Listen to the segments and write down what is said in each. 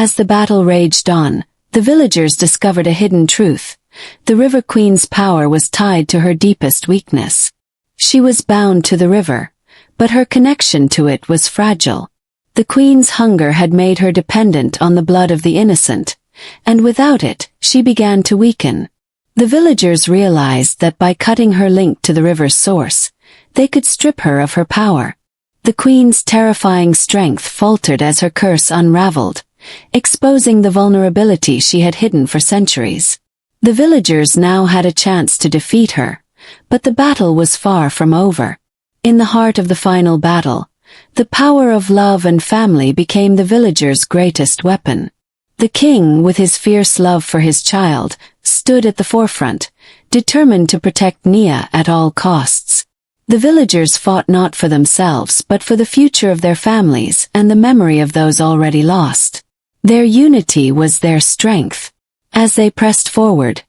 As the battle raged on, the villagers discovered a hidden truth. The River Queen's power was tied to her deepest weakness. She was bound to the river, but her connection to it was fragile. The Queen's hunger had made her dependent on the blood of the innocent, and without it, she began to weaken. The villagers realized that by cutting her link to the river's source, they could strip her of her power. The Queen's terrifying strength faltered as her curse unraveled, exposing the vulnerability she had hidden for centuries. The villagers now had a chance to defeat her, but the battle was far from over. In the heart of the final battle, the power of love and family became the villagers' greatest weapon. The king, with his fierce love for his child, stood at the forefront, determined to protect Nia at all costs. The villagers fought not for themselves but for the future of their families and the memory of those already lost. Their unity was their strength. As they pressed forward,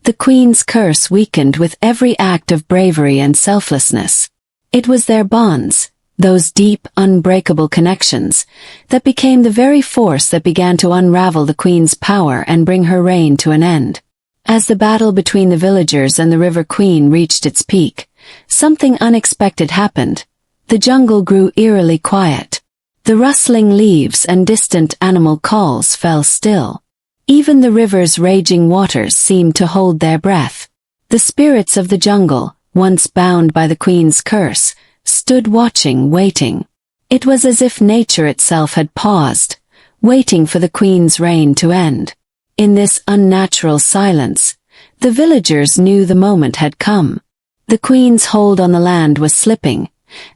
the Queen's curse weakened with every act of bravery and selflessness. It was their bonds, those deep, unbreakable connections, that became the very force that began to unravel the Queen's power and bring her reign to an end. As the battle between the villagers and the River Queen reached its peak, something unexpected happened. The jungle grew eerily quiet. The rustling leaves and distant animal calls fell still. Even the river's raging waters seemed to hold their breath. The spirits of the jungle, once bound by the Queen's curse, stood watching, waiting. It was as if nature itself had paused, waiting for the Queen's reign to end. In this unnatural silence, the villagers knew the moment had come. The Queen's hold on the land was slipping,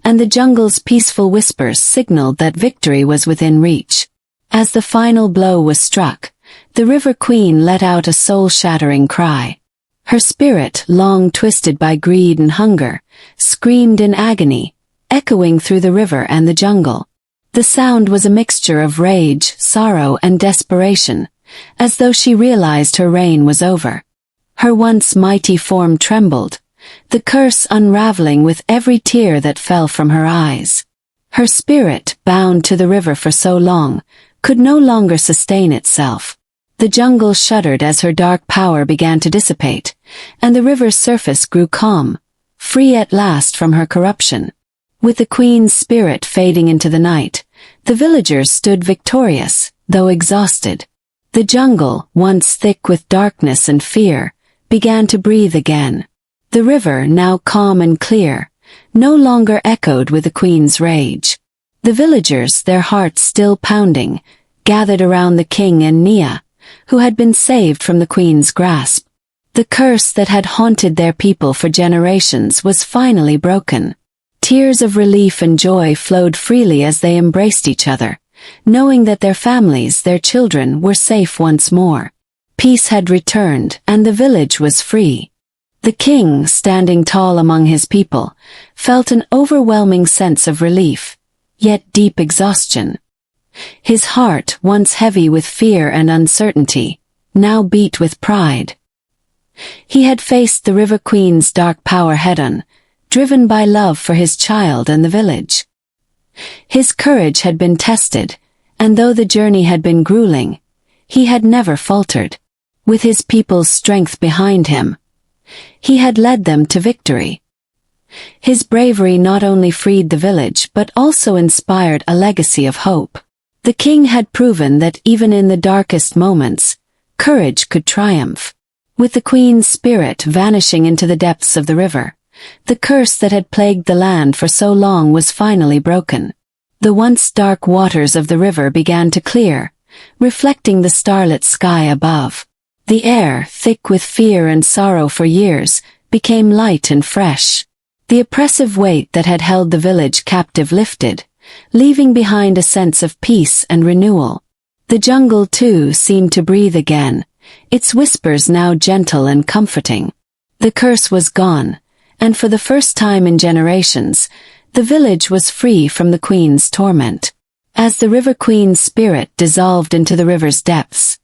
and the jungle's peaceful whispers signaled that victory was within reach. As the final blow was struck, the River Queen let out a soul-shattering cry. Her spirit, long twisted by greed and hunger, screamed in agony, echoing through the river and the jungle. The sound was a mixture of rage, sorrow, and desperation, as though she realized her reign was over. Her once mighty form trembled, the curse unraveling with every tear that fell from her eyes. Her spirit, bound to the river for so long, could no longer sustain itself. The jungle shuddered as her dark power began to dissipate, and the river's surface grew calm, free at last from her corruption. With the Queen's spirit fading into the night, the villagers stood victorious, though exhausted. The jungle, once thick with darkness and fear, began to breathe again. The river, now calm and clear, no longer echoed with the Queen's rage. The villagers, their hearts still pounding, gathered around the king and Nia, who had been saved from the Queen's grasp. The curse that had haunted their people for generations was finally broken. Tears of relief and joy flowed freely as they embraced each other, knowing that their families, their children, were safe once more. Peace had returned, and the village was free. The king, standing tall among his people, felt an overwhelming sense of relief, yet deep exhaustion. His heart, once heavy with fear and uncertainty, now beat with pride. He had faced the River Queen's dark power head-on, driven by love for his child and the village. His courage had been tested, and though the journey had been grueling, he had never faltered. With his people's strength behind him, he had led them to victory. His bravery not only freed the village but also inspired a legacy of hope. The king had proven that even in the darkest moments, courage could triumph. With the Queen's spirit vanishing into the depths of the river, the curse that had plagued the land for so long was finally broken. The once dark waters of the river began to clear, reflecting the starlit sky above. The air, thick with fear and sorrow for years, became light and fresh. The oppressive weight that had held the village captive lifted, leaving behind a sense of peace and renewal. The jungle, too, seemed to breathe again, its whispers now gentle and comforting. The curse was gone, and for the first time in generations, the village was free from the Queen's torment. As the River Queen's spirit dissolved into the river's depths,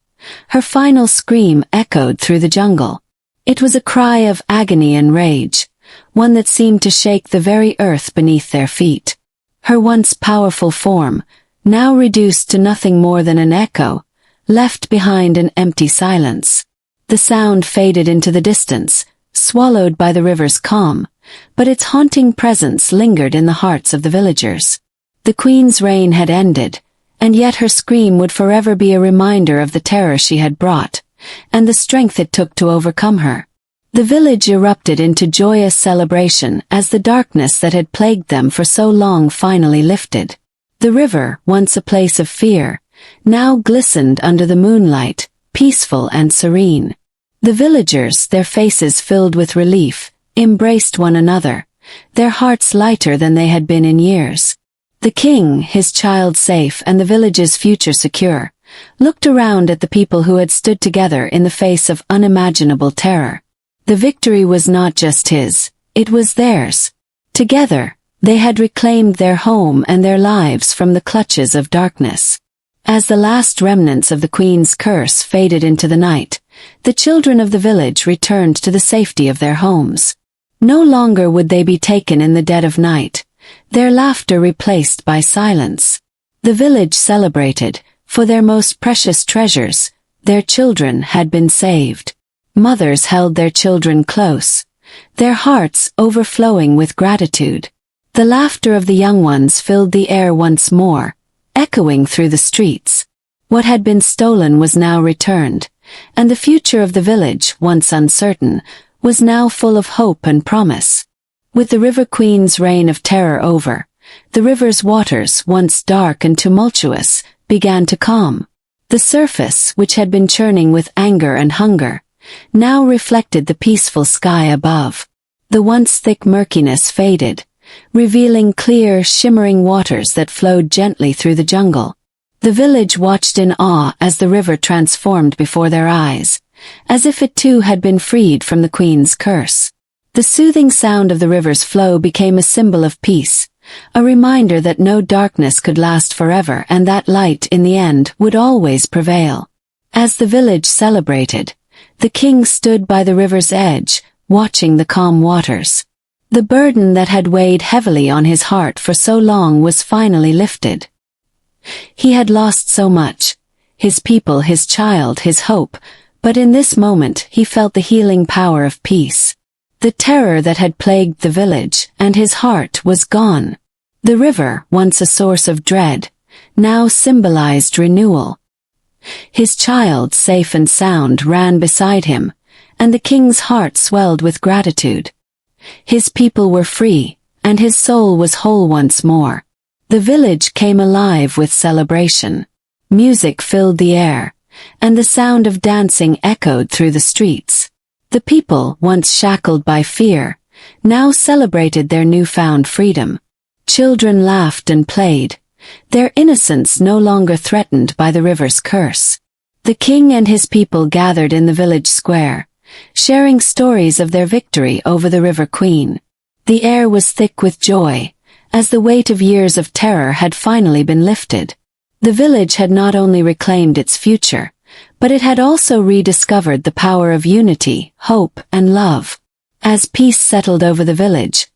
her final scream echoed through the jungle. It was a cry of agony and rage, one that seemed to shake the very earth beneath their feet. Her once powerful form, now reduced to nothing more than an echo, left behind an empty silence. The sound faded into the distance, swallowed by the river's calm, but its haunting presence lingered in the hearts of the villagers. The queen's reign had ended, and yet her scream would forever be a reminder of the terror she had brought, and the strength it took to overcome her. The village erupted into joyous celebration as the darkness that had plagued them for so long finally lifted. The river, once a place of fear, now glistened under the moonlight, peaceful and serene. The villagers, their faces filled with relief, embraced one another, their hearts lighter than they had been in years. The king, his child safe and the village's future secure, looked around at the people who had stood together in the face of unimaginable terror. The victory was not just his, it was theirs. Together, they had reclaimed their home and their lives from the clutches of darkness. As the last remnants of the queen's curse faded into the night, the children of the village returned to the safety of their homes. No longer would they be taken in the dead of night, their laughter replaced by silence. The village celebrated, for their most precious treasures, their children had been saved. Mothers held their children close, their hearts overflowing with gratitude. The laughter of the young ones filled the air once more, echoing through the streets. What had been stolen was now returned, and the future of the village, once uncertain, was now full of hope and promise. With the River Queen's reign of terror over, the river's waters, once dark and tumultuous, began to calm. The surface, which had been churning with anger and hunger, now reflected the peaceful sky above. The once thick murkiness faded, revealing clear, shimmering waters that flowed gently through the jungle. The village watched in awe as the river transformed before their eyes, as if it too had been freed from the queen's curse. The soothing sound of the river's flow became a symbol of peace, a reminder that no darkness could last forever and that light in the end would always prevail. As the village celebrated, the king stood by the river's edge, watching the calm waters. The burden that had weighed heavily on his heart for so long was finally lifted. He had lost so much, his people, his child, his hope, but in this moment he felt the healing power of peace. The terror that had plagued the village and his heart was gone. The river, once a source of dread, now symbolized renewal. His child, safe and sound, ran beside him, and the king's heart swelled with gratitude. His people were free, and his soul was whole once more. The village came alive with celebration. Music filled the air, and the sound of dancing echoed through the streets. The people, once shackled by fear, now celebrated their newfound freedom. Children laughed and played, their innocence no longer threatened by the river's curse. The king and his people gathered in the village square, sharing stories of their victory over the River Queen. The air was thick with joy, as the weight of years of terror had finally been lifted. The village had not only reclaimed its future, but it had also rediscovered the power of unity, hope, and love. As peace settled over the village,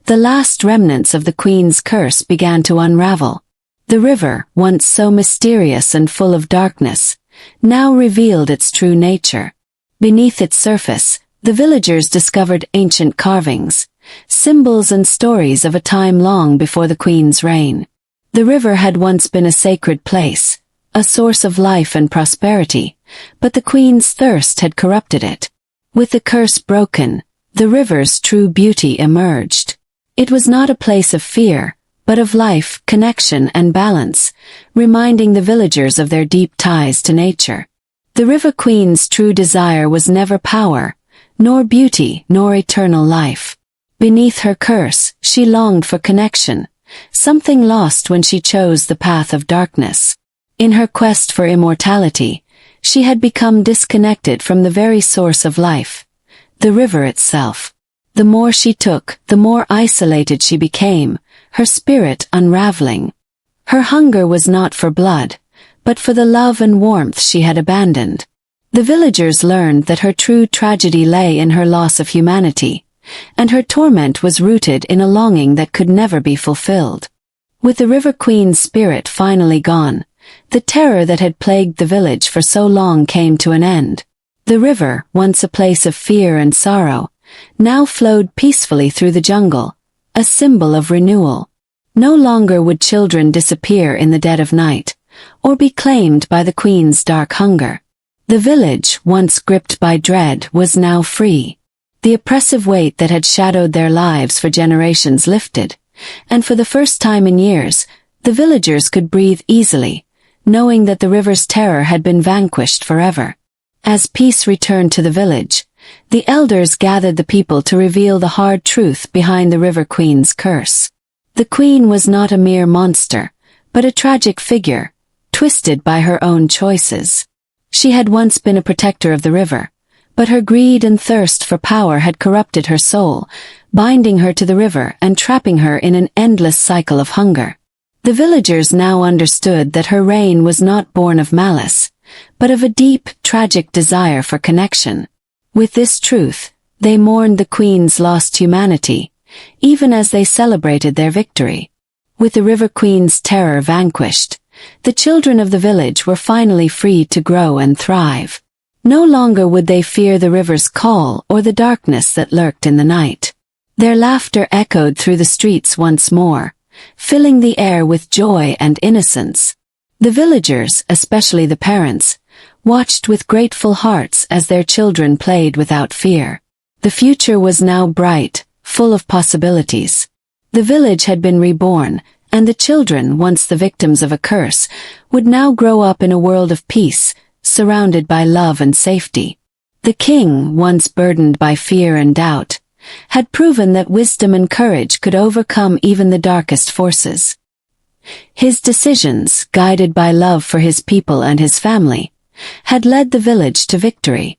the last remnants of the queen's curse began to unravel. The river, once so mysterious and full of darkness, now revealed its true nature. Beneath its surface, the villagers discovered ancient carvings, symbols and stories of a time long before the queen's reign. The river had once been a sacred place, a source of life and prosperity, but the queen's thirst had corrupted it. With the curse broken, the river's true beauty emerged. It was not a place of fear, but of life, connection, and balance, reminding the villagers of their deep ties to nature. The River Queen's true desire was never power, nor beauty, nor eternal life. Beneath her curse, she longed for connection, something lost when she chose the path of darkness. In her quest for immortality, she had become disconnected from the very source of life, the river itself. The more she took, the more isolated she became, her spirit unraveling. Her hunger was not for blood, but for the love and warmth she had abandoned. The villagers learned that her true tragedy lay in her loss of humanity, and her torment was rooted in a longing that could never be fulfilled. With the River Queen's spirit finally gone, the terror that had plagued the village for so long came to an end. The river, once a place of fear and sorrow, now flowed peacefully through the jungle, a symbol of renewal. No longer would children disappear in the dead of night, or be claimed by the queen's dark hunger. The village, once gripped by dread, was now free. The oppressive weight that had shadowed their lives for generations lifted, and for the first time in years, the villagers could breathe easily, knowing that the river's terror had been vanquished forever. As peace returned to the village, the elders gathered the people to reveal the hard truth behind the River Queen's curse. The queen was not a mere monster, but a tragic figure, twisted by her own choices. She had once been a protector of the river, but her greed and thirst for power had corrupted her soul, binding her to the river and trapping her in an endless cycle of hunger. The villagers now understood that her reign was not born of malice, but of a deep, tragic desire for connection. With this truth, they mourned the queen's lost humanity, even as they celebrated their victory. With the River Queen's terror vanquished, the children of the village were finally free to grow and thrive. No longer would they fear the river's call or the darkness that lurked in the night. Their laughter echoed through the streets once more, filling the air with joy and innocence. The villagers, especially the parents, watched with grateful hearts as their children played without fear. The future was now bright, full of possibilities. The village had been reborn, and the children, once the victims of a curse, would now grow up in a world of peace, surrounded by love and safety. The king, once burdened by fear and doubt, had proven that wisdom and courage could overcome even the darkest forces. His decisions, guided by love for his people and his family, had led the village to victory.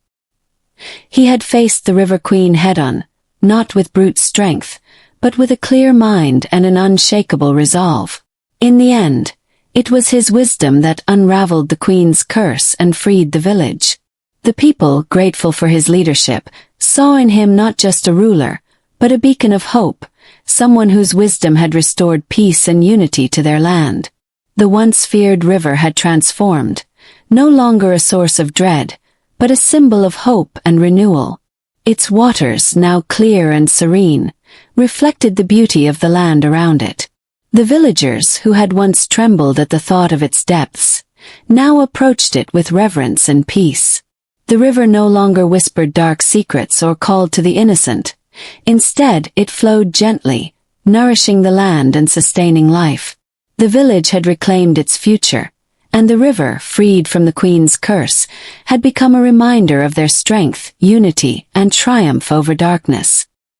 He had faced the River Queen head-on, not with brute strength, but with a clear mind and an unshakable resolve. In the end, it was his wisdom that unraveled the queen's curse and freed the village. The people, grateful for his leadership, saw in him not just a ruler, but a beacon of hope, someone whose wisdom had restored peace and unity to their land. The once feared river had transformed, no longer a source of dread, but a symbol of hope and renewal. Its waters, now clear and serene, reflected the beauty of the land around it. The villagers, who had once trembled at the thought of its depths, now approached it with reverence and peace. The river no longer whispered dark secrets or called to the innocent. Instead, it flowed gently, nourishing the land and sustaining life. The village had reclaimed its future, and the river, freed from the queen's curse, had become a reminder of their strength, unity, and triumph over darkness.